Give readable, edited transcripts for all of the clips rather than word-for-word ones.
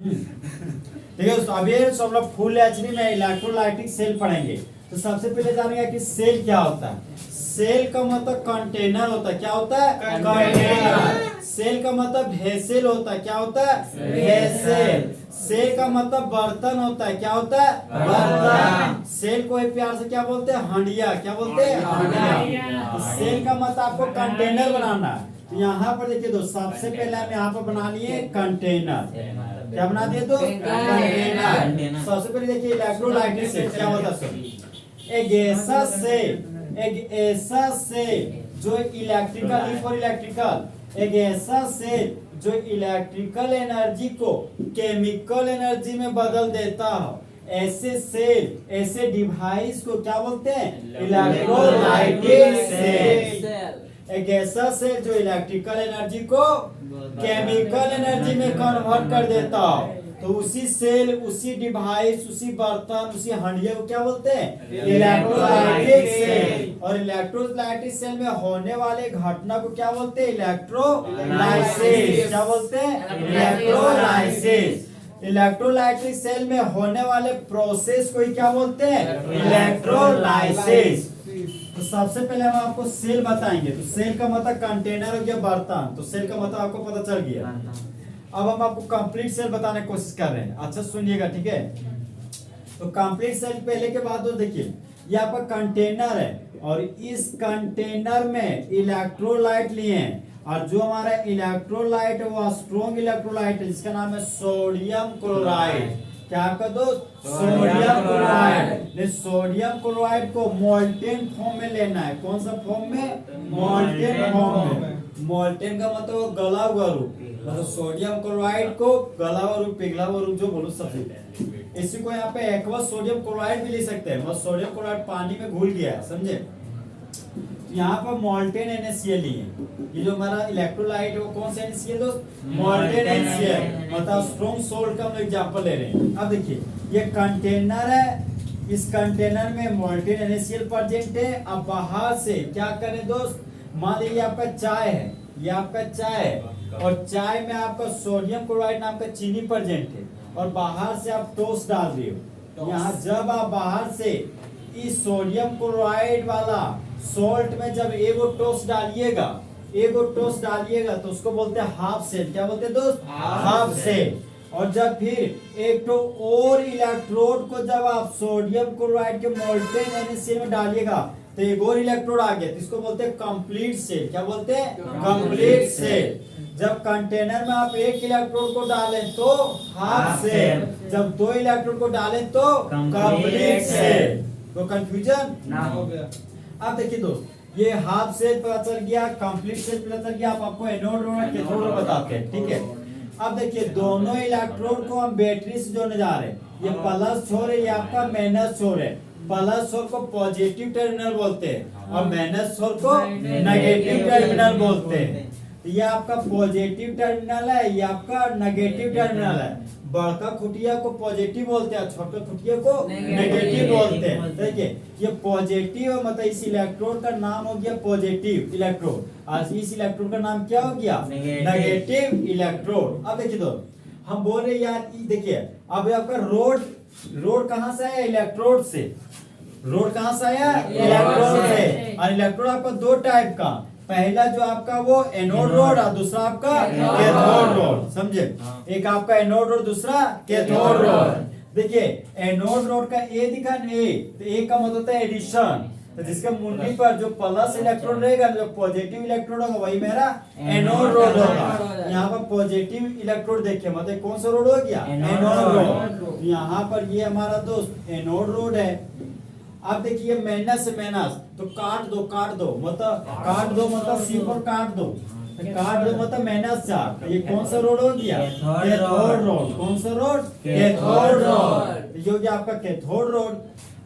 ठीक है दोस्तों, अब ये सब लोग फुल एचडी में इलेक्ट्रोलाइटिक सेल पढ़ेंगे। तो सबसे पहले जानेंगे कि सेल क्या होता है। सेल का मतलब कंटेनर होता है। क्या होता है? कंटेनर। सेल का मतलब वेसल होता है। क्या होता है? वेसल। सेल का मतलब बर्तन होता है। क्या होता है? बर्तन। सेल को एक प्यार से क्या बोलते हैं? हंडिया। क्या बोलते हैं? हंडिया। तो सेल का मतलब आपको कंटेनर बनाना है। तो यहाँ पर देखिए दोस्त, सबसे पहले हम यहाँ पर बना लिए कंटेनर। क्या बना दिए दोस्त? कंटेनर। सबसे पहले देखिए इलेक्ट्रोलाइटिक सेल क्या होता है। एक ऐसा सेल जो इलेक्ट्रिकल फॉर इलेक्ट्रिकल, एक ऐसा सेल जो इलेक्ट्रिकल एनर्जी को केमिकल एनर्जी में बदल देता है। ऐसे सेल, ऐसे डिवाइस को क्या बोलते हैं? Electrolytic cell. एक ऐसा सेल जो इलेक्ट्रिकल एनर्जी को केमिकल एनर्जी में कन्वर्ट कर देता हो, तो उसी सेल, उसी डिवाइस, उसी बर्तन, उसी हंडिया को क्या बोलते हैं? Electrolytic cell. और इलेक्ट्रोलाइटिक सेल में होने वाले घटना को क्या बोलते हैं? इलेक्ट्रोलाइसिस। क्या बोलते हैं? इलेक्ट्रोलाइसिस। इलेक्ट्रोलाइटिक सेल में होने वाले प्रोसेस को ही क्या बोलते हैं? इलेक्ट्रोलाइसिस। तो सबसे पहले हम आपको सेल बताएंगे। तो सेल का मतलब कंटेनर हो गया, बर्तन। तो सेल का मतलब आपको पता चल गया। अब हम आपको कंप्लीट सेल बताने की कोशिश कर रहे हैं। अच्छा सुनिएगा, ठीक है। तो कंप्लीट सेल पहले के बाद देखिए, ये आपका कंटेनर है और इस कंटेनर में इलेक्ट्रोलाइट लिए हैं। और जो हमारा इलेक्ट्रोलाइट है वो स्ट्रॉन्ग इलेक्ट्रोलाइट है जिसका नाम है सोडियम क्लोराइड। क्या आपका दोस्त? Sodium chloride. सोडियम क्लोराइड को मोल्टेन फॉर्म में लेना है। कौन सा फॉर्म में? मोल्टेन फॉर्म में। मोल्टेन का मतलब गला हुआ रूप, मतलब सोडियम क्लोराइड को गला हुआ रूप, पिघला हुआ रूप जो बोलो सबसे। इसी को यहाँ पे एक्वस सोडियम क्लोराइड भी ले सकते हैं। मतलब सोडियम क्लोराइड पानी में घुल गया है, समझे। यहाँ पर मोल्टेन NaCl ही है। ये जो हमारा इलेक्ट्रोलाइट है वो कौन सा NaCl दोस्त? Molten NaCl। मतलब स्ट्रॉन्ग सोल्ट का हम एग्जांपल ले रहे हैं। अब देखिए ये कंटेनर है, इस कंटेनर में मोल्टेन NaCl प्रेजेंट है। अब बाहर से क्या करें दोस्त, मान लीजिए आपका चाय है, ये आपका चाय है और चाय में आपका सोडियम क्लोराइड नाम का चीनी प्रेजेंट है और बाहर से आप टोस्ट डाल रहे हो। यहाँ जब आप बाहर से इस सोडियम क्लोराइड वाला सॉल्ट में जब एगो टोस्ट डालिएगा तो उसको बोलते हैं हाफ सेल। क्या बोलते हैं दोस्त? Half cell. और जब फिर एक तो और इलेक्ट्रोड को जब आप सोडियम क्लोराइड के मोल्टेन NaCl में डालिएगा तो एक और इलेक्ट्रोड आ गया, इसको बोलते हैं कंप्लीट सेल। क्या बोलते हैं? Complete cell. जब कंटेनर में आप एक इलेक्ट्रोड को डालें तो हाफ सेल, जब दो इलेक्ट्रोड को डालें तो कंप्लीट सेल। तो कंफ्यूजन ना हो गया। अब देखिए दोस्त, ये हाफ सेल पता चल गया, कंप्लीट सेल पता चल गया। आप आपको एनोड और कैथोड बताते हैं, ठीक है। अब देखिए दोनों इलेक्ट्रोड को हम बैटरी से जोड़ने जा रहे हैं। ये प्लस छोर है, ये आपका माइनस छोर है। प्लस छोर को पॉजिटिव टर्मिनल बोलते हैं और माइनस छोर को नेगेटिव टर्मिनल बोलते हैं। ये आपका पॉजिटिव टर्मिनल है, ये आपका नेगेटिव टर्मिनल है। बड़का खुटिया को पॉजिटिव बोलते हैं, छोटे खुटिया को नेगेटिव बोलते हैं। देखिए ये पॉजिटिव मतलब इस इलेक्ट्रोड का नाम हो गया पॉजिटिव इलेक्ट्रोड और इस इलेक्ट्रोड का नाम क्या हो गया? Negative electrode. अब देखिए तो हम बोल रहे यार, देखिए अब आपका रोड कहाँ से आया? इलेक्ट्रोड से। रोड कहाँ से आया? इलेक्ट्रोड से। और इलेक्ट्रोड आपका दो टाइप का, पहला जो आपका वो एनोड रोड और दूसरा आपका कैथोड रोड, समझे। एक आपका एनोड रोड, दूसरा कैथोड रोड। देखिए एनोड रोड का ए दिखा ए, तो ए का मतलब होता है एडिशन। तो जिसके मुंडी पर जो प्लस इलेक्ट्रॉन रहेगा, जो पॉजिटिव इलेक्ट्रोड होगा वही मेरा एनोड रोड होगा। यहाँ पर पॉजिटिव इलेक्ट्रोड देखिए मतलब कौन सा रोड हो गया? Anode road. यहाँ पर ये हमारा दोस्त एनोड रोड है। अब देखिए माइनस से माइनस तो काट दो मतलब सी पर काट दो मतलब -4। ये कौन सा रोड हो गया? Cathode road. कौन सा रोड? Cathode road. ये हो गया आपका कैथोड रोड।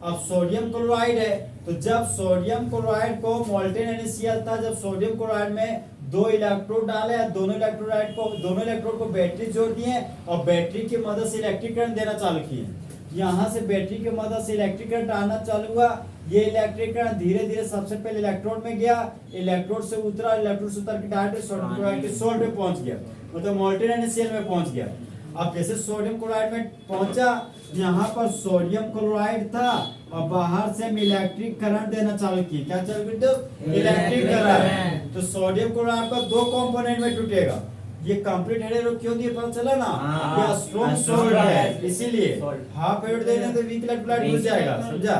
अब सोडियम क्लोराइड है, तो जब सोडियम क्लोराइड को मोल्टेन NaCl था, जब सोडियम क्लोराइड में दो इलेक्ट्रोड डाले, दोनों इलेक्ट्रोड को बैटरी जोड़ दिए और बैटरी की मदद से इलेक्ट्रिक करंट देना चालू किए। यहाँ से बैटरी की मदद से इलेक्ट्रिक करंट आना चालू हुआ। ये इलेक्ट्रिक करंट धीरे धीरे सबसे पहले इलेक्ट्रोड में गया, इलेक्ट्रोड से उतर के डायरेक्ट सोडियम क्लोराइड के सोल्ट पे पहुंच गया, मतलब मोल्टेन NaCl में पहुंच गया। अब जैसे सोडियम क्लोराइड में पहुंचा, यहाँ पर सोडियम क्लोराइड था और बाहर से हम इलेक्ट्रिक करंट देना चालू किया। क्या चालू कर दो? Electric current. तो सोडियम क्लोराइड का दो कंपोनेंट में टूटेगा। ये कंप्लीट हेड क्यों दिए पता चला ना? ये स्ट्रॉन्ग सोल्ट है, इसीलिए हाफ हेड देने तो वीक इलेक्ट्रोलाइट घुस जाएगा, समझा?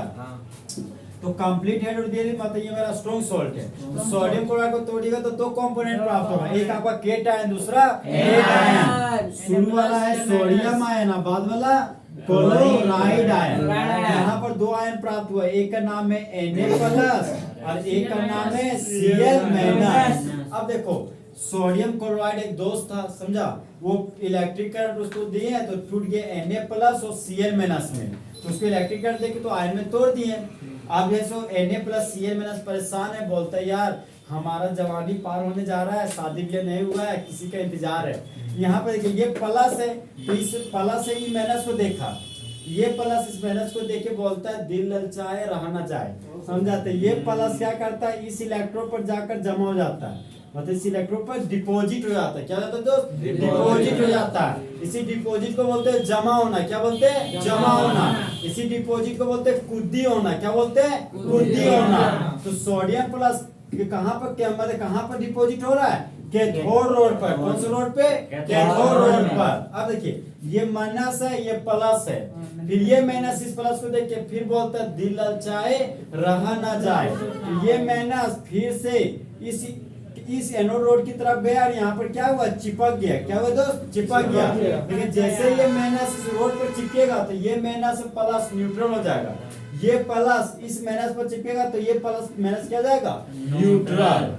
तो कंप्लीट हेड दे दी मतलब ये मेरा स्ट्रॉन्ग सोल्ट है। तो सोडियम क्लोराइड को तोड़िएगा तो दो कंपोनेंट प्राप्त होगा, एक आपका केटायन, दूसरा एनायन। शुरू वाला है सोडियम आयन, बाद वाला क्लोराइड आयन। यहाँ पर दो आयन प्राप्त हुआ, एक का नाम है Na+ और एक का नाम है Cl-। अब देखो सोडियम क्लोराइड एक दोस्त था, समझा? वो इलेक्ट्रिक करंट उसको दिए तो टूट गया Na+ और Cl- में, तो उसको इलेक्ट्रिक करंट देके तो आयन में तोड़ दिए। अब ये सो Na+ Cl- परेशान है, बोलता है यार हमारा जवानी पार होने जा रहा है, शादी भी नहीं हुआ है, किसी का इंतजार है। यहाँ पर देखिए ये प्लस है, तो इस प्लस से ही माइनस को देखा, ये प्लस इस माइनस को देख के बोलता है दिल ललचाए रहा ना जाए, समझाते? ये प्लस क्या करता है, इस इलेक्ट्रोड पर जाकर जमा हो जाता है, मतलब इस इलेक्ट्रोड पर डिपॉजिट हो जाता है। क्या होता है दोस्त? डिपॉजिट हो जाता है। इसी डिपॉजिट को बोलते हैं जमा होना। क्या बोलते हैं? जमा होना। इसी डिपॉजिट को बोलते हैं कुद्दी होना। क्या बोलते हैं? कुद्दी होना। तो सोडियम प्लस कहाँ पर, क्या मतलब कहाँ पर डिपॉजिट हो रहा है? कैथोड रोड पर। कौन से रोड पे? कैथोड रोड पर। अब देखिए ये माइनस है, ये प्लस है, फिर ये माइनस इस प्लस को देख के फिर बोलता है दिल ललचाए रहा ना जाए। तो ये माइनस फिर से इस एनोड रोड की तरफ गया और यहाँ पर क्या हुआ? चिपक गया। क्या हुआ दोस्त? चिपक गया। लेकिन जैसे ये माइनस इस रोड पर चिपकेगा तो ये माइनस प्लस न्यूट्रल हो जाएगा, ये प्लस इस माइनस पर चिपकेगा तो ये प्लस माइनस क्या जाएगा? न्यूट्रल।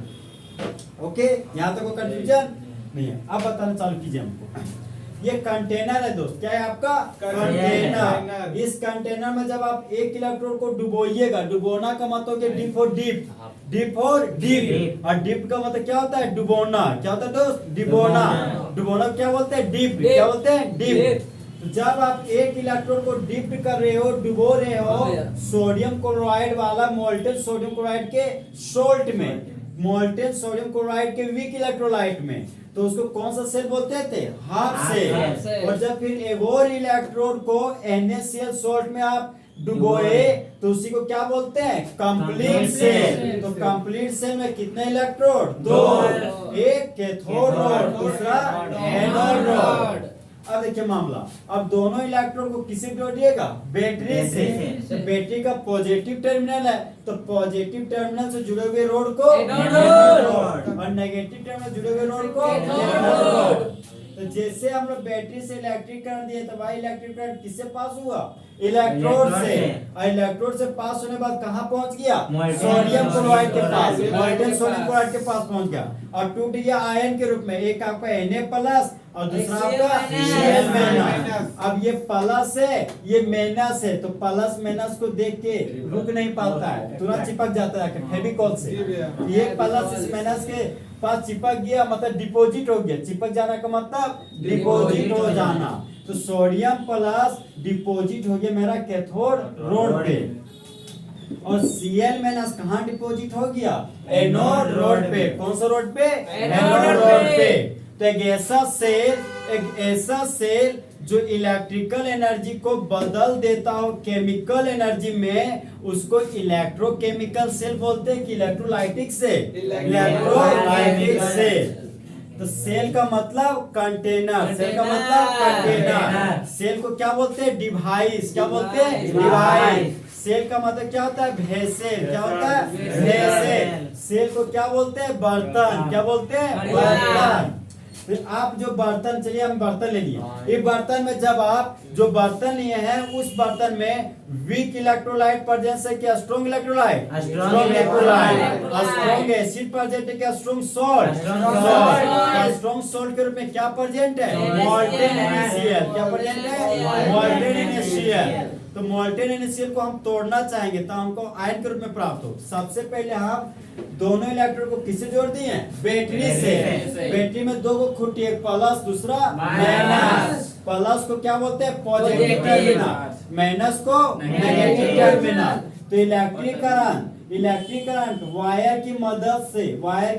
ओके, यहाँ तक कोई कंफ्यूजन नहीं है? अब बताना चालू कीजिए हमको। ये कंटेनर है दोस्त, क्या है आपका? कंटेनर। इस कंटेनर में जब आप एक इलेक्ट्रोड को डुबोइएगा, डुबोना का मतलब क्या? डिप और डीप, डिप और डीप। और डीप का मतलब क्या होता है? डुबोना। क्या होता है दोस्त? डुबोना। डुबोना क्या बोलते हैं? डीप। क्या बोलते हैं? डीप। तो जब आप एक इलेक्ट्रोड को डिप कर रहे हो, डुबो रहे हो सोडियम क्लोराइड वाला मोल्टेन सोडियम क्लोराइड के सोल्ट में, मोल्टेन सोडियम क्लोराइड के वीक इलेक्ट्रोलाइट में, तो उसको कौन सा सेल बोलते थे? Half cell. और जब फिर एक और इलेक्ट्रोड को NaCl सोल्ट में आप डुबोए तो उसी को क्या बोलते हैं? Complete cell. तो कंप्लीट सेल में कितने इलेक्ट्रोड? दो, एक कैथोड रोड, दूसरा एनोड रोड। अब देखिए मामला, अब दोनों इलेक्ट्रोड को किसे जोड़िएगा? बैटरी से। तो बैटरी का पॉजिटिव टर्मिनल है तो पॉजिटिव टर्मिनल से जुड़े हुए रोड को एनोड और नेगेटिव टर्मिनल जुड़े हुए रोड को कैथोड। तो जैसे हम लोग बैटरी से इलेक्ट्रिक करंट दिए तो भाई इलेक्ट्रिक करंट किससे पास हुआ? इलेक्ट्रोड से। और इलेक्ट्रोड से पास होने के बाद कहाँ पहुंच गया? सोडियम क्लोराइड के पास, मोल्टेन सोडियम क्लोराइड के पास पहुंच गया और टूट गया आयन के रूप में, एक आपका Na+ और दूसरा आपका Cl-। अब ये प्लस है, ये माइनस है, तो प्लस माइनस को देख के रुक नहीं पाता है, तुरंत चिपक जाता है फेविकॉल से। ये प्लस इस माइनस के पास चिपक गया मतलब डिपॉजिट हो गया। चिपक जाना का मतलब डिपॉजिट हो जाना। तो सोडियम प्लस डिपॉजिट हो गया मेरा कैथोड रोड पे और Cl- कहाँ डिपॉजिट हो गया? एनोड रोड पे। कौन सा रोड पे? एनोड रोड पे। तो एक ऐसा सेल जो इलेक्ट्रिकल एनर्जी को बदल देता हो केमिकल एनर्जी में, उसको इलेक्ट्रोकेमिकल सेल बोलते हैं कि इलेक्ट्रोलाइटिक सेल? Electrolytic cell. तो सेल का मतलब कंटेनर, सेल का मतलब कंटेनर। सेल को क्या बोलते हैं? डिवाइस। क्या बोलते हैं? डिवाइस। सेल का मतलब क्या होता है? वेसल। क्या होता है? वेसल। सेल को क्या बोलते हैं? बर्तन। क्या बोलते हैं? बर्तन। फिर आप जो बर्तन, चलिए हम बर्तन ले लिए, ये बर्तन में जब आप जो बर्तन लिए हैं उस बर्तन में वीक इलेक्ट्रोलाइट प्रेजेंस है क्या? Strong electrolyte? Strong electrolyte. Strong acid present है क्या? Strong salt? स्ट्रॉन्ग सॉल्ट के रूप में क्या प्रेजेंट है? Molten NaCl। क्या प्रेजेंट है? Molten NaCl। तो मोल्टेन NaCl को हम तोड़ना चाहेंगे तो हमको आयन के रूप में प्राप्त हो। सबसे पहले हम दोनों इलेक्ट्रोड को किससे जोड़ दिए? बैटरी से। बैटरी में दो को खुटी, एक प्लस दूसरा माइनस। प्लस को क्या बोलते हैं? पॉजिटिव टर्मिनल, माइनस को नेगेटिव टर्मिनल। तो इलेक्ट्रिक करंट वायर की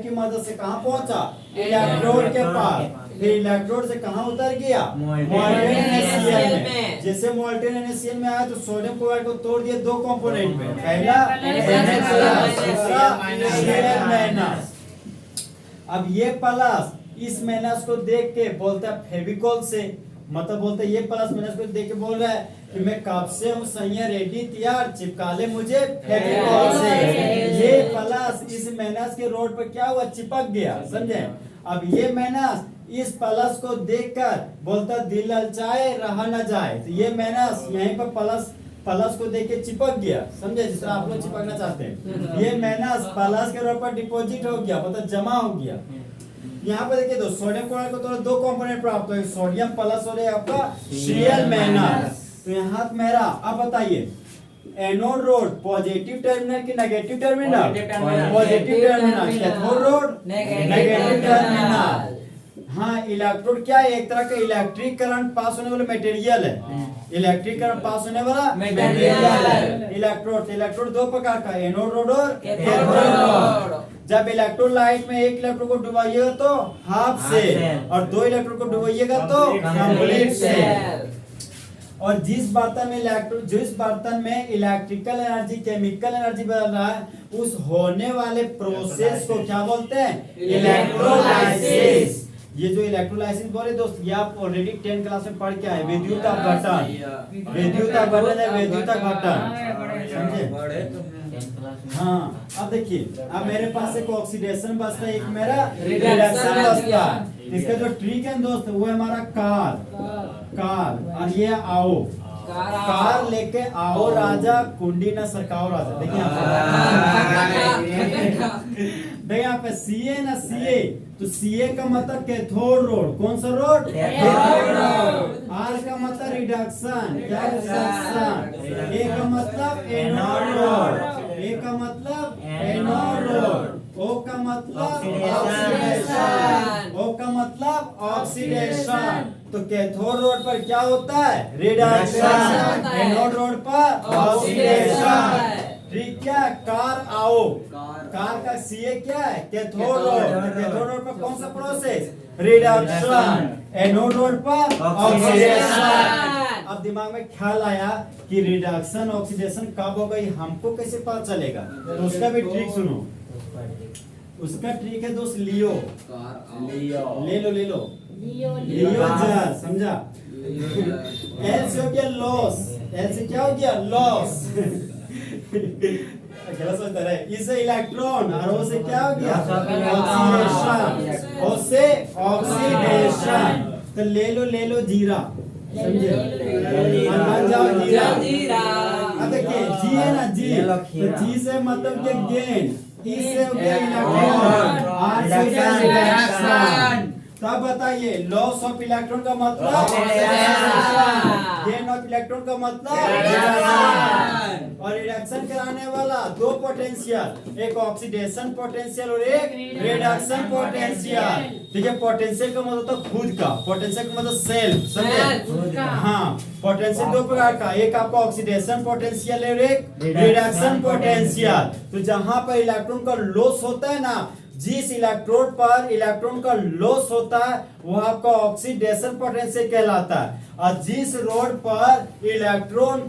मदद से कहाँ पहुंचा? इलेक्ट्रोड के पास। फिर इलेक्ट्रोड से कहाँ उतर गया, मोल्टेन NaCl में। जैसे मोल्टेन NaCl में आया तो सोडियम क्लोराइड को तोड़ दिया दो कंपोनेंट में, पहला Na+, दूसरा Cl-। अब ये प्लस इस माइनस को देख के बोलता है फेविकोल से, मतलब बोलते ये प्लस माइनस को देख के बोल रहा है कि मैं कब से हूँ सही रेडी तैयार, चिपका ले मुझे फेविकोल से। ये प्लस इस माइनस के रोड पर क्या हुआ, चिपक गया, समझे। अब ये माइनस इस प्लस को देखकर बोलता दिल ललचाए रहा न जाए, तो ये माइनस यहीं पर प्लस को देख के चिपक गया, समझे, जिस तरह आप लोग चिपकना चाहते हैं। ये माइनस प्लस के रोड पर डिपॉजिट हो गया, मतलब जमा हो गया। यहाँ पर देखिए दोस्तों सोडियम क्लोराइड को तो दो कंपोनेंट प्राप्त हुए, सोडियम प्लस और आपका Cl माइनस। तो यहाँ मेरा अब बताइए एनोड रोड पॉजिटिव टर्मिनल की negative terminal, positive terminal, cathode road negative terminal. हाँ, इलेक्ट्रोड क्या है, एक तरह का इलेक्ट्रिक करंट पास होने वाला मटेरियल है, इलेक्ट्रिक करंट पास होने वाला मटेरियल है इलेक्ट्रोड दो प्रकार का, एनोड रोड और कैथोड रोड। जब इलेक्ट्रोड लाइट में एक इलेक्ट्रोड को डुबाइएगा तो हाफ से, और दो इलेक्ट्रोड को डुबाइएगा तो कंप्लीट से। और जिस बर्तन में इलेक्ट्रिकल एनर्जी केमिकल एनर्जी बदल रहा है, उस होने वाले प्रोसेस को क्या बोलते हैं, इलेक्ट्रोलाइसिस। ये जो इलेक्ट्रोलाइसिस बोले दोस्त, ये आप ऑलरेडी 10 क्लास में पढ़ के आए, विद्युत अपघटन, विद्युत अपघटन है, विद्युत अपघटन, समझे। हाँ, अब देखिए, अब मेरे पास एक ऑक्सीडेशन बचता है, एक मेरा रिडक्शन बचता है। इसका जो ट्रिक है दोस्त वो है हमारा कार, और ये आओ, कार लेके आओ राजा, कुंडी न सरकाओ राजा। देखिए यहाँ पे Ca ना Ca, तो Ca का मतलब कैथोड रोड, कौन सा रोड, कैथोड रोड। R का मतलब रिडक्शन, क्या रिडक्शन। A का मतलब एनोड रोड, A का मतलब एनोड रोड। O का मतलब ऑक्सीडेशन, O का मतलब ऑक्सीडेशन। तो कैथोड रोड पर क्या होता है, रिडक्शन, एनोड रोड पर ऑक्सीडेशन। ठीक क्या, कार आओ, कार का Ca क्या है, कैथोड रोड, कैथोड रोड पर कौन सा प्रोसेस, रिडक्शन, एनोड रोड पर ऑक्सीडेशन। अब दिमाग में ख्याल आया कि रिडक्शन ऑक्सीडेशन कब हो गई, हमको कैसे पता चलेगा, तो उसका भी ट्रिक सुनो। उसका ट्रिक है दोस्त लियो, ले लो जा, समझा। एल से हो गया लॉस, एल से क्या हो गया, लॉस। गलत सोचता रहे, इससे इलेक्ट्रॉन, और ओ से क्या हो गया, ऑक्सीडेशन, ओ से ऑक्सीडेशन। तो ले लो जीरा, समझे, मान जाओ जीरा। अब देखिए जी है ना, जी, तो जी से मतलब के गेन, ई से हो गया इलेक्ट्रॉन, आर से रिडक्शन। तब बताइए लॉस ऑफ इलेक्ट्रॉन का मतलब गेन ऑफ इलेक्ट्रॉन का मतलब रिडक्शन। और रिडक्शन कराने वाला दो पोटेंशियल, एक ऑक्सीडेशन पोटेंशियल और एक रिडक्शन पोटेंशियल। ठीक है, पोटेंशियल का मतलब तो खुद का, पोटेंशियल का मतलब सेल्फ, समझे। हाँ, पोटेंशियल दो प्रकार का, एक आपका ऑक्सीडेशन पोटेंशियल और एक रिडक्शन पोटेंशियल। तो जहां पर इलेक्ट्रॉन का लॉस होता है ना, जिस इलेक्ट्रोड पर इलेक्ट्रॉन का लॉस होता है वो आपका ऑक्सीडेशन पोटेंशियल कहलाता है, और जिस रोड पर इलेक्ट्रॉन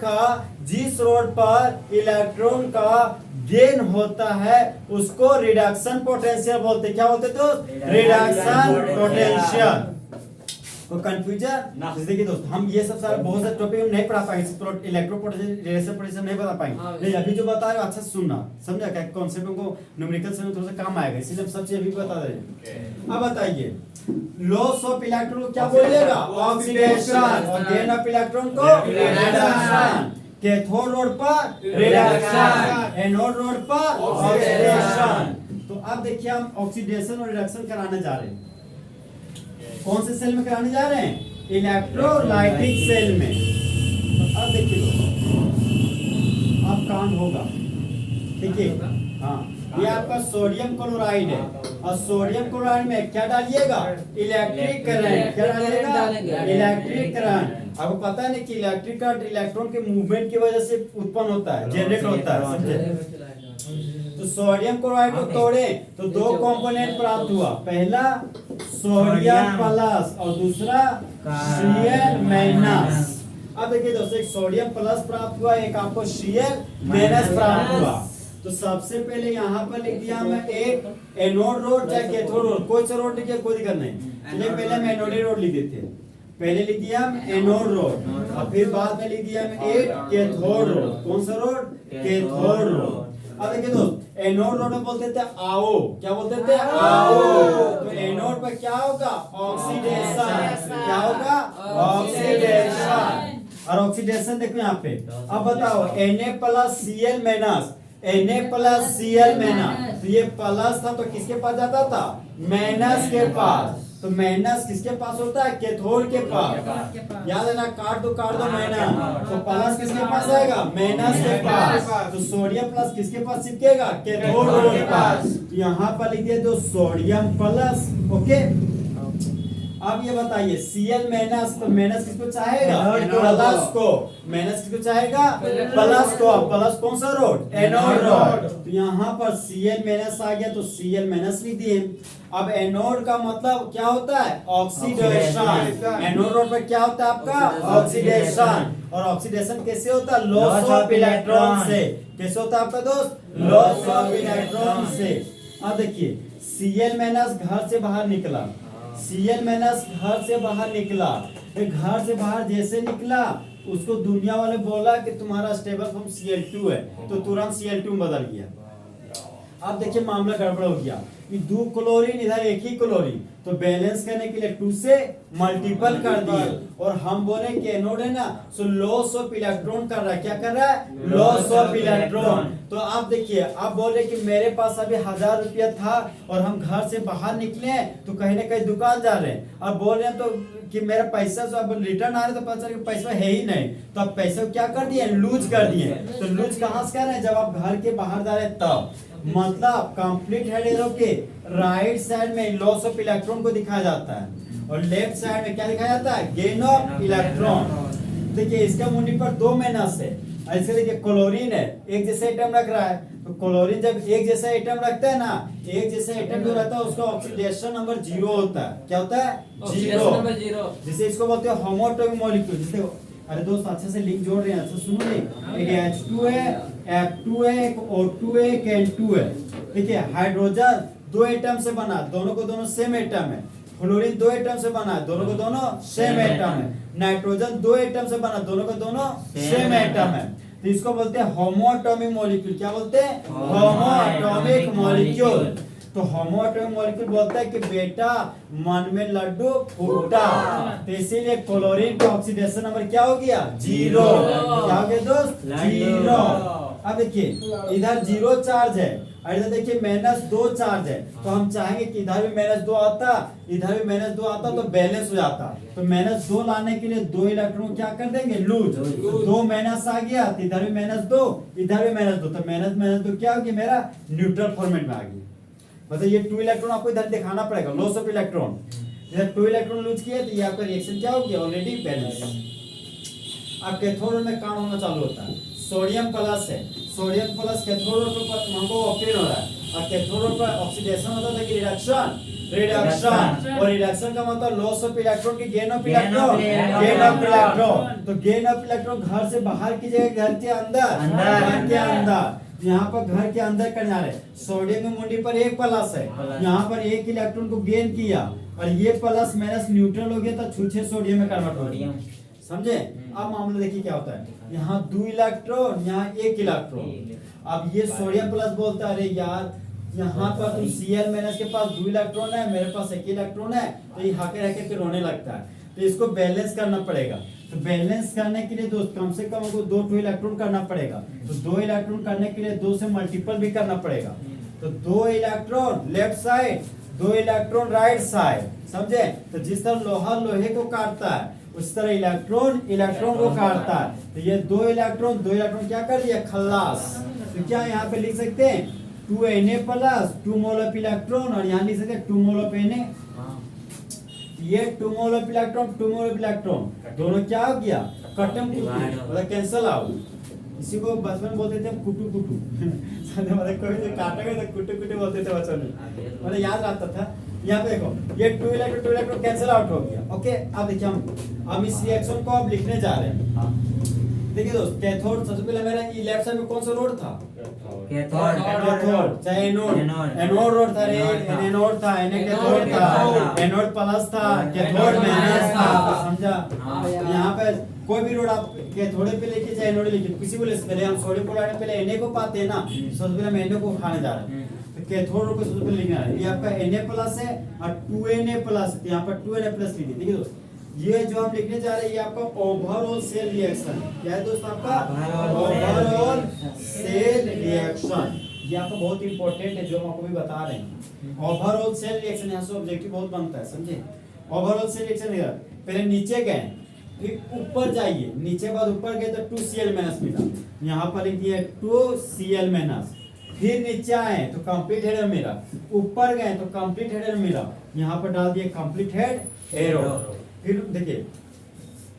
का गेन होता है उसको रिडक्शन पोटेंशियल बोलते हैं। क्या बोलते हैं दोस्त, रिडक्शन पोटेंशियल। तो कंफ्यूजन देखिए दोस्त, हम ये सब सारे बहुत सारे टॉपिक हम नहीं पढ़ा पाएंगे, इलेक्ट्रो पोटेंशियल रिलेशन पोटेंशियल नहीं बता पाएंगे, लेकिन अभी जो बता रहे हो अच्छा सुनना, समझा, क्या कॉन्सेप्ट को न्यूमेरिकल से थोड़ा सा काम आएगा, इसलिए हम सब चीज अभी बता रहे हैं। अब बताइए लॉस ऑफ इलेक्ट्रॉन को क्या बोलिएगा, ऑक्सीडेशन, और गेन ऑफ इलेक्ट्रॉन को रिडक्शन। कैथोड रोड पर रिडक्शन, एनोड रोड पर ऑक्सीडेशन। तो अब देखिए हम ऑक्सीडेशन और रिडक्शन कराने जा रहे हैं, कौन से सेल में कराने जा रहे हैं, इलेक्ट्रोलाइटिक सेल में। तो अब देखिए अब कांड होगा, ठीक है। हाँ, ये आपका सोडियम क्लोराइड है, और सोडियम क्लोराइड में क्या डालिएगा, इलेक्ट्रिक करंट। क्या डालिएगा, इलेक्ट्रिक करंट। आपको पता है कि इलेक्ट्रिक करंट इलेक्ट्रॉन के मूवमेंट की वजह से उत्पन्न होता है, जनरेट होता है, समझे। तो सोडियम क्लोराइड को तोड़े तो दो कंपोनेंट प्राप्त हुआ, पहला सोडियम प्लस और दूसरा Cl माइनस। अब देखिए दोस्तों, एक सोडियम प्लस प्राप्त हुआ, एक आपको Cl माइनस प्राप्त हुआ। तो सबसे पहले यहाँ पर लिख दिया मैं एक एनोड रोड चाहे कैथोड रोड, कोई सा रोड लिखिए, कोई दिक्कत नहीं। चलिए पहले हम एनोड रोड लिख देते हैं। पहले लिख दिया हम एनोड रोड और फिर बाद में लिख दिया हम एक कैथोड रोड। कौन सा रोड? Cathode road. अब देखिए दोस्त, एनोड रोड में बोलते थे आओ, क्या बोलते थे? आओ। तो एनोड पर क्या होगा? ऑक्सीडेशन। क्या होगा? ऑक्सीडेशन। और ऑक्सीडेशन देखो यहाँ पे। अब बताओ Na plus Cl minus, Na plus Cl minus, तो ये प्लस था तो किसके पास जाता था? माइनस के पास। तो माइनस किसके पास होता है? कैथोड के पास। याद है ना, काट दो माइनस, तो प्लस किसके पास आएगा? माइनस के पास। तो सोडियम प्लस किसके पास चिपकेगा? कैथोड के पास। तो यहाँ पर लिख दिया तो सोडियम प्लस। ओके, अब ये बताइए Cl माइनस, तो माइनस किसको चाहेगा? प्लस को। माइनस किसको चाहेगा? प्लस को। प्लस कौन सा रोड? Anode road. तो यहाँ पर Cl माइनस आ गया तो Cl माइनस लिख दिए। अब एनोड का मतलब क्या होता है? ऑक्सीडेशन। एनोड रोड पर क्या होता है आपका? ऑक्सीडेशन। और ऑक्सीडेशन कैसे होता है? लॉस ऑफ इलेक्ट्रॉन से। कैसे होता है आपका दोस्त? लॉस ऑफ इलेक्ट्रॉन से। अब देखिए Cl माइनस घर से बाहर निकला, Cl माइनस घर से बाहर निकला। घर से बाहर जैसे निकला उसको दुनिया वाले बोला कि तुम्हारा स्टेबल फॉर्म Cl2 है, तो तुरंत Cl2 में बदल गया। अब देखिए मामला गड़बड़ हो गया, दो क्लोरीन इधर एक ही क्लोरीन, तो बैलेंस करने के लिए 2 से मल्टीपल कर दिए। और हम बोले कि एनोड है ना, सो लॉस ऑफ इलेक्ट्रॉन कर रहा है। क्या कर रहा है? Loss of electron. तो आप देखिए, आप बोल रहे कि मेरे पास अभी 1000 रुपया था और हम घर से बाहर निकले हैं तो कहीं ना कहीं दुकान जा रहे हैं, अब बोल रहे हैं तो कि मेरा पैसा जो अब रिटर्न आ रहा है तो पता चला कि पैसा है ही नहीं, तो अब पैसा क्या कर दिए? लूज कर दिए। तो लूज कहाँ से कर रहे हैं? जब आप घर के बाहर जा रहे हैं तब। मतलब कंप्लीट हेड एरो के राइट साइड में लॉस ऑफ इलेक्ट्रॉन को दिखाया जाता है और लेफ्ट साइड में क्या दिखाया जाता है? Gain of electron. देखिए इसका मुंडी पर 2 माइनस है, ऐसे देखिए क्लोरीन है, एक जैसा एटम रख रहा है। तो क्लोरीन जब एक जैसा एटम रखता है ना, एक जैसा एटम जो रहता है उसका ऑक्सीडेशन नंबर 0 होता है। क्या होता है? 0। जैसे इसको बोलते हैं होमोटोमिक मॉलिक्यूल। जैसे अरे दोस्त अच्छे से लिंक जोड़ रहे हैं, अच्छा सुनो नहीं, एक H2 है, F2 है, एक O2 है, एक N2 है। ठीक है, हाइड्रोजन 2 एटम से बना, दोनों को दोनों सेम एटम है। फ्लोरीन 2 एटम से बना, दोनों को दोनों सेम एटम है। नाइट्रोजन 2 एटम से बना, दोनों को दोनों सेम एटम है। तो इसको बोलते हैं होमोटोमिक मॉलिक्यूल। क्या बोलते हैं? होमोटोमिक मॉलिक्यूल। तो होमोटोमिक मॉलिक्यूल बोलता है कि बेटा मन में लड्डू फूटा, तो इसीलिए क्लोरीन का ऑक्सीडेशन नंबर क्या हो गया? 0। क्या हो गया दोस्त? 0। अब देखिए इधर 0 चार्ज है और इधर देखिए -2 चार्ज है, तो हम चाहेंगे कि इधर भी -2 आता, इधर भी -2 आता तो बैलेंस हो जाता। तो -2 लाने के लिए 2 इलेक्ट्रॉन क्या कर देंगे? लूज। 2 माइनस आ गया तो इधर भी -2, इधर भी -2, तो -2 क्या हो गया? मेरा न्यूट्रल फॉर्मेट में आ गया। मतलब ये 2 इलेक्ट्रॉन आपको इधर दिखाना पड़ेगा, लॉस ऑफ इलेक्ट्रॉन। इधर 2 इलेक्ट्रॉन लूज किया तो ये आपका रिएक्शन क्या हो गया? Already balance. अब कैथोड में काम होना चालू होता है। सोडियम प्लस है, सोडियम प्लस कैथोड पर हमको ऑक्सीजन हो रहा है और कैथोड पर ऑक्सीडेशन होता है कि रिडक्शन। और रिडक्शन का मतलब लॉस ऑफ इलेक्ट्रॉन की गेन ऑफ इलेक्ट्रॉन। तो गेन ऑफ इलेक्ट्रॉन घर से बाहर की जगह घर के अंदर। यहाँ पर घर के अंदर करने आ रहे, सोडियम की मुंडी पर एक प्लस है, यहाँ पर एक इलेक्ट्रॉन को गेन किया और ये प्लस माइनस न्यूट्रल हो गया तो छूछे सोडियम में कन्वर्ट हो गया। समझे? अब मामला देखिए क्या होता है, यहाँ 2 इलेक्ट्रॉन, यहाँ 1 इलेक्ट्रॉन। अब ये सोडियम प्लस बोलता है अरे यार यहाँ पर तुम Cl माइनस के पास 2 इलेक्ट्रॉन है, मेरे पास 1 इलेक्ट्रॉन है, तो ये हाके के रोने लगता है। तो इसको बैलेंस करना पड़ेगा। तो बैलेंस करने के लिए दोस्त कम से कम हमको 2 इलेक्ट्रॉन करना पड़ेगा। तो 2 इलेक्ट्रॉन करने के लिए 2 से मल्टीपल भी करना पड़ेगा। तो 2 electron left side, 2 electron right side. समझे? तो जिस तरह लोहा लोहे को काटता है उस तरह इलेक्ट्रॉन को काटता है। तो ये 2 इलेक्ट्रॉन क्या कर दिया? खल्लास। तो क्या यहाँ पे लिख सकते हैं 2Na plus 2 mole of electron, और यहाँ लिख सकते हैं 2 मोल ऑफ Na। ये 2 मोल ऑफ इलेक्ट्रॉन दोनों क्या हो गया? कटम मतलब कैंसल आउट। इसी को बचपन में बोलते थे कुटू कुटू समझे, मतलब कोई जो काटेगा तो कुटू कुटू बोलते थे बचपन में, मतलब याद रहता था। यहाँ पे देखो ये 2 इलेक्ट्रॉन कैंसिल आउट हो गया। ओके, अब देखिए हम इस रिएक्शन को अब लिखने जा रहे हैं। देखिए दोस्त, कैथोड सबसे पहले मेरा लेफ्ट साइड में कौन सा रोड था? कैथोड, चाहे एनोड रोड था रे, एनोड था, कैथोड था, एनोड प्लस था, कैथोड माइनस था, समझा? यहाँ पे कोई भी रोड आप कैथोड पे लिखिए चाहे एनोड लिखिए, किसी को ले सकते हैं। हम सोडियम क्लोराइड पहले Na को पाते हैं ना, सबसे पहले हम Na को उठाने जा रहे हैं। कैथोड को सबसे पहले लिखना है, ये आपका Na+ है और 2Na+ है, यहाँ पर 2Na+ लिखिए। देखिए दोस्त, ये जो हम लिखने जा रहे हैं ये आपका ओवरऑल सेल रिएक्शन क्या है दोस्त? आपका ओवरऑल सेल रिएक्शन, ये आपका बहुत इंपॉर्टेंट है जो हम आपको भी बता रहे हैं। ओवरऑल सेल रिएक्शन यहाँ से ऑब्जेक्टिव बहुत बनता है, समझे? ओवरऑल सेल रिएक्शन पहले नीचे गए फिर ऊपर जाइए, नीचे बाद ऊपर गए तो 2Cl- मिला, यहाँ पर लिख दिया 2Cl-, फिर नीचे आए तो कंप्लीट हेडर मिला, ऊपर गए तो कंप्लीट हेडर मिला, यहाँ पर डाल दिए कंप्लीट हेड एरो। फिर देखिए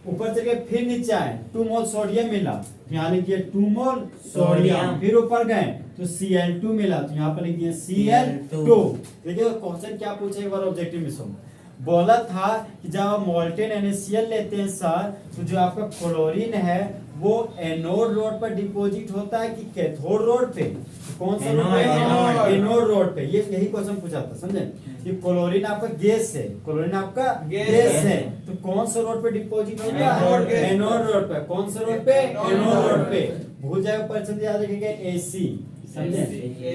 ऊपर चले गए फिर नीचे आए 2 मोल सोडियम मिला, यहाँ लिख दिया 2 मोल सोडियम। फिर ऊपर गए तो Cl2 मिला, तो यहाँ पर लिख दिया Cl2। देखिए क्वेश्चन क्या पूछे एक बार ऑब्जेक्टिव में सुन, बोला था कि जब आप मोल्टेन NaCl लेते हैं सर, तो जो आपका क्लोरीन है वो एनोड रोड पर डिपॉजिट होता है कि कैथोड रोड पे? कौन सा रोड पे? एनोड रोड पे। ये यही क्वेश्चन पूछा था, समझे? कि क्लोरीन आपका गैस है, क्लोरीन आपका गैस है, तो कौन सा रोड पे डिपॉजिट होगा? एनोड रोड पे। कौन सा रोड पे? एनोड रोड पे। भूल जाएगा परसेंट याद रखिएगा AC, समझे?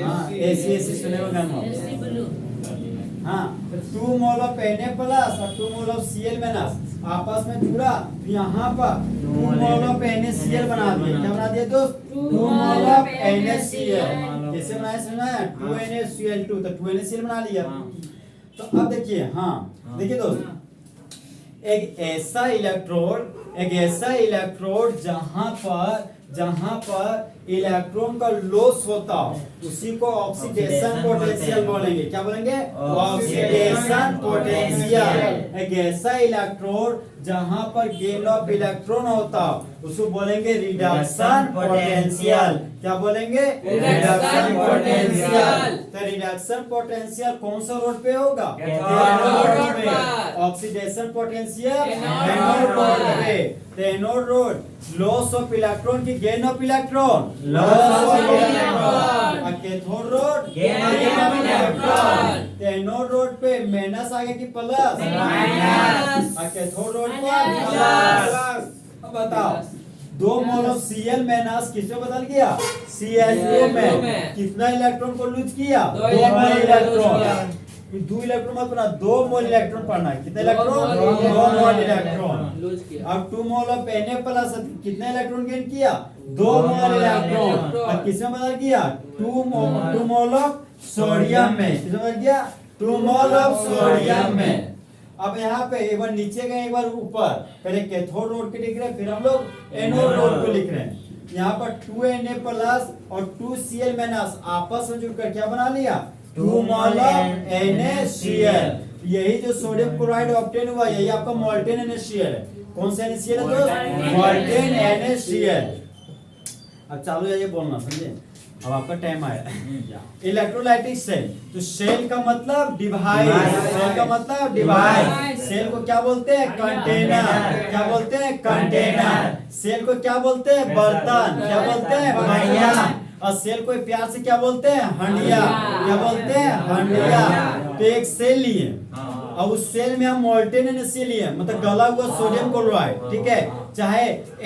हाँ AC सुने होगा ना? हाँ, तो 2 मोल ऑफ Na+ और 2 मोल ऑफ Cl- आपस में जुड़ा, यहाँ पर 2 मोल ऑफ NaCl बना दिया। क्या बना दिया दोस्त? 2 मोल ऑफ NaCl। कैसे बनाया सुना है? 2NaCl2, तो 2NaCl बना लिया। तो अब देखिए, हाँ देखिए दोस्त, एक ऐसा इलेक्ट्रोड जहां पर इलेक्ट्रॉन का लॉस होता उसी को ऑक्सीडेशन पोटेंशियल बोलेंगे। क्या बोलेंगे? Oxidation potential. एक ऐसा इलेक्ट्रोड जहां पर गेन ऑफ इलेक्ट्रॉन होता उसको बोलेंगे रिडक्शन पोटेंशियल। क्या बोलेंगे? Reduction potential. तो रिडक्शन पोटेंशियल कौन सा रोड पे होगा? एनोड पे। ऑक्सीडेशन पोटेंशियल एनोड रोड पे। तो anode rod loss of electron की gain of electron, loss of electron. Cathode rod gain of electron. तो एनोड रोड पे माइनस आगे की प्लस, माइनस। कैथोड रोड पर प्लस। अब बताओ 2 मोल ऑफ Cl- किसमें बदल गया? Cl2 में। कितना इलेक्ट्रॉन को लूज किया? 2 मोल इलेक्ट्रॉन। 2 इलेक्ट्रॉन मत पढ़ना, 2 मोल इलेक्ट्रॉन पढ़ना है। कितना इलेक्ट्रॉन? 2 मोल इलेक्ट्रॉन। अब 2 मोल ऑफ Na+ कितना इलेक्ट्रॉन गेन किया? 2 मोल इलेक्ट्रॉन। अब किसमें बदल गया? 2 मोल ऑफ सोडियम में। किसमें बदल गया? 2 मोल ऑफ सोडियम में। अब यहाँ पे एक बार नीचे गए एक बार ऊपर, पहले कैथोड रोड के लिख रहे हैं फिर हम लोग एनोड रोड को लिख रहे हैं। यहाँ पर 2Na+ और 2Cl- आपस में जुड़कर क्या बना लिया? 2 मोल ऑफ NaCl। यही जो सोडियम क्लोराइड ऑब्टेन हुआ यही आपका मोल्टेन NaCl है। कौन सा NaCl है दोस्त? Molten NaCl। अब चालू है ये बोलना, समझे? अब आपका टाइम आया। इलेक्ट्रोलाइटिक सेल, तो सेल का मतलब डिवाइस, सेल का मतलब डिवाइस। सेल को क्या बोलते हैं? कंटेनर। क्या बोलते हैं? कंटेनर। सेल को क्या बोलते हैं? बर्तन। क्या बोलते हैं? बर्तन। और सेल को प्यार से क्या बोलते हैं? हंडिया। क्या बोलते हैं? हंडिया। तो एक सेल लिए, अब उस सेल में हम मोल्टेन NaCl लिए, मतलब गला हुआ सोडियम क्लोराइड, ठीक है? चाहे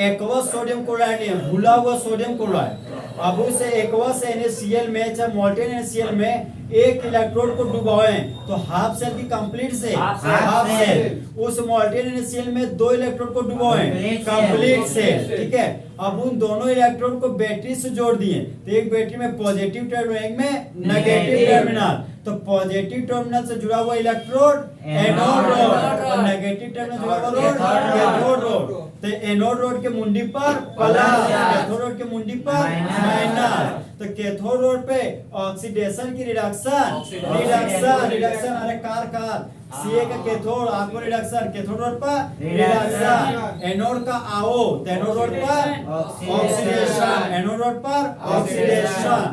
एक्वस सोडियम क्लोराइड लिए, भुला हुआ सोडियम क्लोराइड। अब उस एक्वस NaCl में चाहे मोल्टेन NaCl में एक इलेक्ट्रोड को डुबाएं तो हाफ सेल की कंप्लीट से हाफ सेल, उस मोल्टेन NaCl में 2 इलेक्ट्रोड को डुबाएं कंप्लीट सेल, ठीक है? अब उन दोनों इलेक्ट्रोड को बैटरी से जोड़ दिए, तो एक बैटरी में पॉजिटिव टर्मिनल एक में नेगेटिव टर्मिनल। तो पॉजिटिव टर्मिनल से जुड़ा हुआ इलेक्ट्रोड एनोड रोड और नेगेटिव टर्मिनल जुड़ा हुआ रोड कैथोड रोड। तो एनोड रोड के मुंडी पर प्लस, कैथोड रोड के मुंडी पर माइनस। तो कैथोड रोड पे ऑक्सीडेशन की रिडक्शन, रिडक्शन अरे कार Ca का कैथोड आपको रिडक्शन, कैथोड रोड पर रिडक्शन, एनोड का आओ, एनोड रोड पर ऑक्सीडेशन, एनोड रोड पर ऑक्सीडेशन।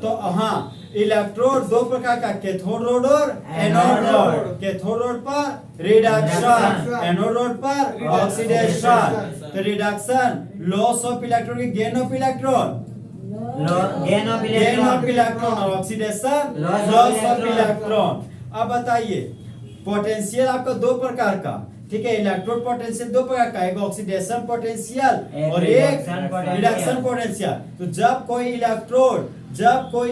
तो हाँ, इलेक्ट्रोड दो प्रकार का, कैथोड रोड और एनोड रोड। कैथोड रोड पर रिडक्शन, एनोड रोड पर ऑक्सीडेशन। तो रिडक्शन, लॉस ऑफ इलेक्ट्रॉन की gain of electron, gain of electron, और ऑक्सीडेशन लॉस ऑफ इलेक्ट्रॉन। अब बताइए, पोटेंशियल आपका दो प्रकार का, ठीक है, इलेक्ट्रोड पोटेंशियल दो प्रकार का, एक ऑक्सीडेशन पोटेंशियल और एक रिडक्शन पोटेंशियल। तो जब कोई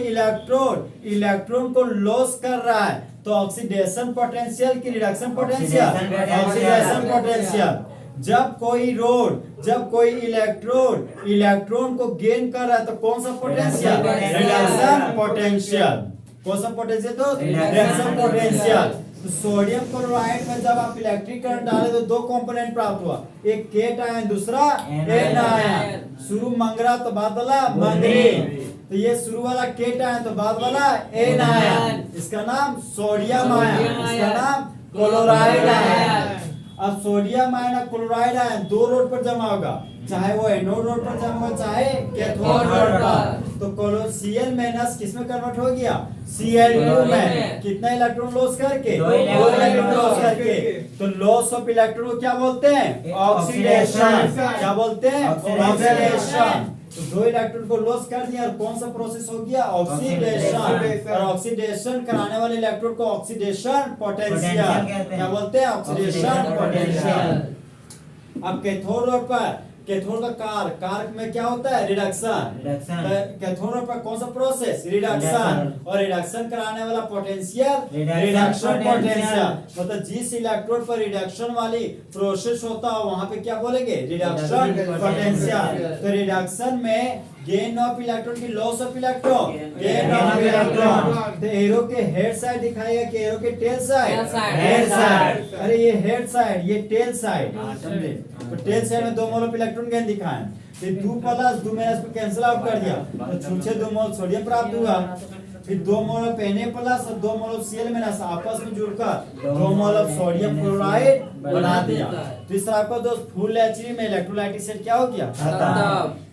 इलेक्ट्रोड इलेक्ट्रॉन को लॉस कर रहा है तो ऑक्सीडेशन पोटेंशियल की रिडक्शन पोटेंशियल, ऑक्सीडेशन पोटेंशियल। जब कोई इलेक्ट्रोड इलेक्ट्रॉन को गेन कर रहा है तो कौन सा पोटेंशियल, रिडक्शन पोटेंशियल। कौन सा पोटेंशियल, तो रिडक्शन पोटेंशियल। तो सोडियम क्लोराइड में जब आप इलेक्ट्रिक करंट डाले तो दो कंपोनेंट प्राप्त हुआ, एक केट आयन, दूसरा एन आयन। शुरू मंगरा तो बाद वाला मंगरी, तो ये शुरू वाला केट आयन तो बाद वाला एन आयन, इसका नाम सोडियम आयन, इसका नाम क्लोराइड आयन। अब सोडियम आयन और क्लोराइड आयन दो रोड पर जमा होगा, चाहे वो एनोड रोड पर जमा हो चाहे कैथोड रोड पर। तो Cl माइनस किस में कन्वर्ट हो गया, Cl2 में। कितना इलेक्ट्रॉन लॉस करके, दो इलेक्ट्रॉन लॉस करके। तो लॉस ऑफ इलेक्ट्रॉन को क्या बोलते हैं, ऑक्सीडेशन। क्या बोलते हैं, ऑक्सीडेशन। तो दो इलेक्ट्रॉन को लॉस कर दिया और कौन सा प्रोसेस हो गया, ऑक्सीडेशन। और ऑक्सीडेशन कराने वाले इलेक्ट्रॉन को ऑक्सीडेशन पोटेंशियल क्या बोलते हैं, ऑक्सीडेशन पोटेंशियल। अब कैथोड रोड पर, कैथोड का कारक में क्या होता है, रिडक्शन। कैथोड रोड पर कौन सा प्रोसेस, रिडक्शन। और रिडक्शन कराने वाला पोटेंशियल, रिडक्शन पोटेंशियल। मतलब जिस इलेक्ट्रोड पर रिडक्शन वाली प्रोसेस होता है वहां पे क्या बोलेंगे, रिडक्शन पोटेंशियल। तो रिडक्शन में गेन ऑफ इलेक्ट्रॉन की loss of electron, gain of electron. तो एरो के हेड साइड दिखाएगा कि एरो के टेल साइड, हेड साइड। अरे ये हेड साइड, ये टेल साइड, समझे। तो टेल साइड में 2 मोल ऑफ इलेक्ट्रॉन गेन दिखाएं, फिर 2 प्लस 2 माइनस को कैंसिल आउट कर दिया तो छूछे 2 मोल सोडियम प्राप्त हुआ। फिर 2 मोल ऑफ Na प्लस और 2 मोल ऑफ Cl माइनस आपस में जुड़कर 2 मोल ऑफ सोडियम क्लोराइड बना दिया। तो इस तरह आपका दोस्त फुल एचडी में इलेक्ट्रोलाइटिक सेट क्या हो गया, खत्म।